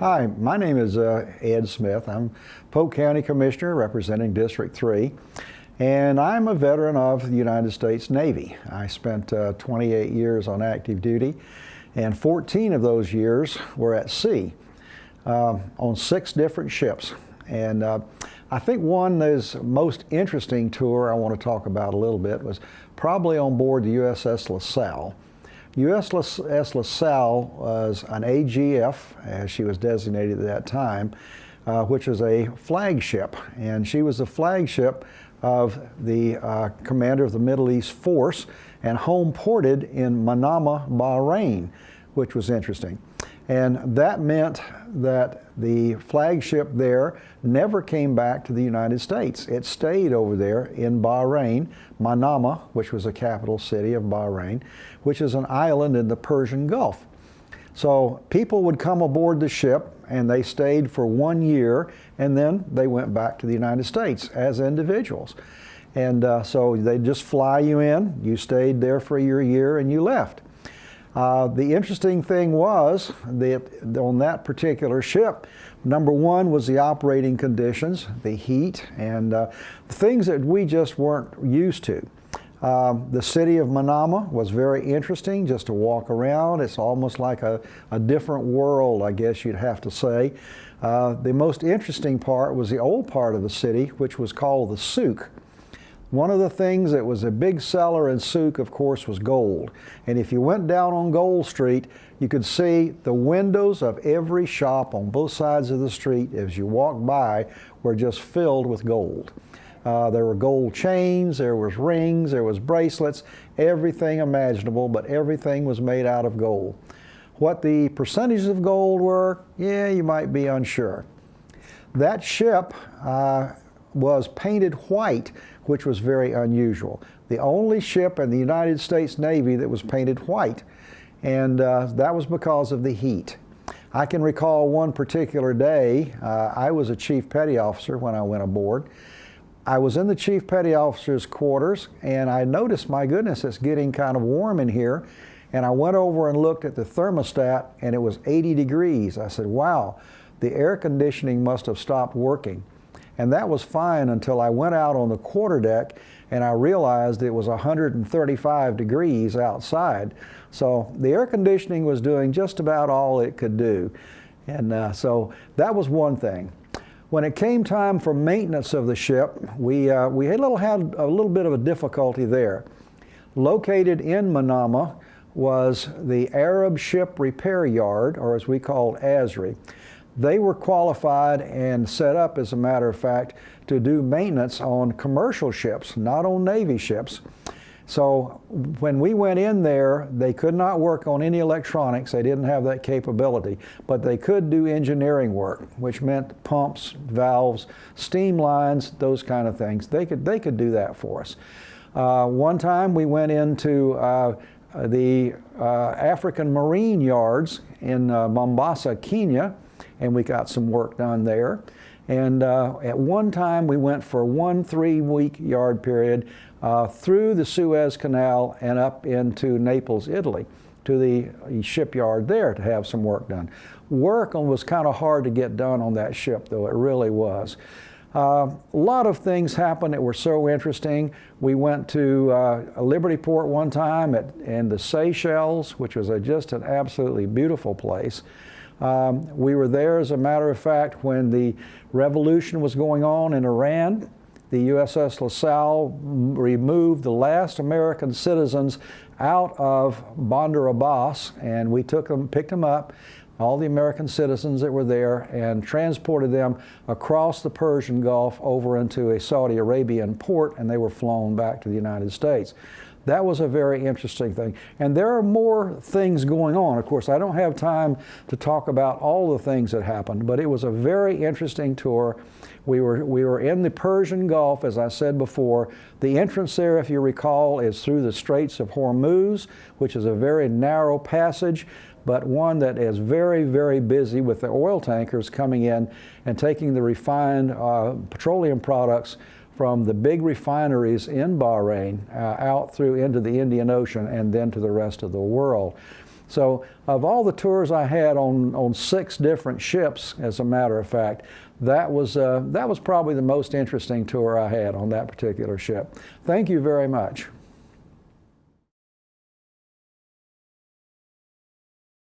Hi, my name is Ed Smith. I'm Polk County Commissioner representing District 3, and I'm a veteran of the United States Navy. I spent 28 years on active duty, and 14 of those years were at sea on 6 different ships. And I think one that's most interesting tour I want to talk about a little bit was probably on board the USS LaSalle. USS LaSalle was an AGF, as she was designated at that time, which is a flagship. And she was the flagship of the commander of the Middle East Force and home ported in Manama, Bahrain, which was interesting. And that meant that the flagship there never came back to the United States. It stayed over there in Bahrain, Manama, which was the capital city of Bahrain, which is an island in the Persian Gulf. So people would come aboard the ship and they stayed for 1 year, and then they went back to the United States as individuals. And so they just fly you in, you stayed there for your year, and you left. The interesting thing was that on that particular ship, number one was the operating conditions, the heat, and things that we just weren't used to. The city of Manama was very interesting just to walk around. It's almost like a different world, I guess you'd have to say. The most interesting part was the old part of the city, which was called the souk. One of the things that was a big seller in souk, of course, was gold. And if you went down on Gold Street, you could see the windows of every shop on both sides of the street as you walked by were just filled with gold. There were gold chains, there was rings, there was bracelets, everything imaginable, but everything was made out of gold. What the percentages of gold were, yeah, you might be unsure. That ship was painted white, which was very unusual. The only ship in the United States Navy that was painted white, and that was because of the heat. I can recall one particular day, I was a Chief Petty Officer when I went aboard. I was in the Chief Petty Officer's quarters, and I noticed, my goodness, it's getting kind of warm in here, and I went over and looked at the thermostat, and it was 80 degrees. I said, wow, the air conditioning must have stopped working. And that was fine until I went out on the quarterdeck and I realized it was 135 degrees outside. So the air conditioning was doing just about all it could do. And so that was one thing. When it came time for maintenance of the ship, we had a little bit of a difficulty there. Located in Manama was the Arab Ship Repair Yard, or as we called ASRI. They were qualified and set up, as a matter of fact, to do maintenance on commercial ships, not on Navy ships. So when we went in there, they could not work on any electronics. They didn't have that capability, but they could do engineering work, which meant pumps, valves, steam lines, those kind of things. They could do that for us. One time we went into the African Marine Yards in Mombasa, Kenya, and we got some work done there. And at one time we went for 1 3-week yard period through the Suez Canal and up into Naples, Italy, to the shipyard there to have some work done. Work was kind of hard to get done on that ship, though, it really was. A lot of things happened that were so interesting. We went to Liberty Port one time in the Seychelles, which was just an absolutely beautiful place. We were there, as a matter of fact, when the revolution was going on in Iran. The USS LaSalle removed the last American citizens out of Bandar Abbas, and we picked them up, all the American citizens that were there, and transported them across the Persian Gulf over into a Saudi Arabian port, and they were flown back to the United States. That was a very interesting thing. And there are more things going on. Of course, I don't have time to talk about all the things that happened, but it was a very interesting tour. We were in the Persian Gulf, as I said before. The entrance there, if you recall, is through the Straits of Hormuz, which is a very narrow passage, but one that is very, very busy with the oil tankers coming in and taking the refined petroleum products from the big refineries in Bahrain out through into the Indian Ocean and then to the rest of the world. So of all the tours I had on 6 different ships, as a matter of fact, that was probably the most interesting tour I had on that particular ship. Thank you very much.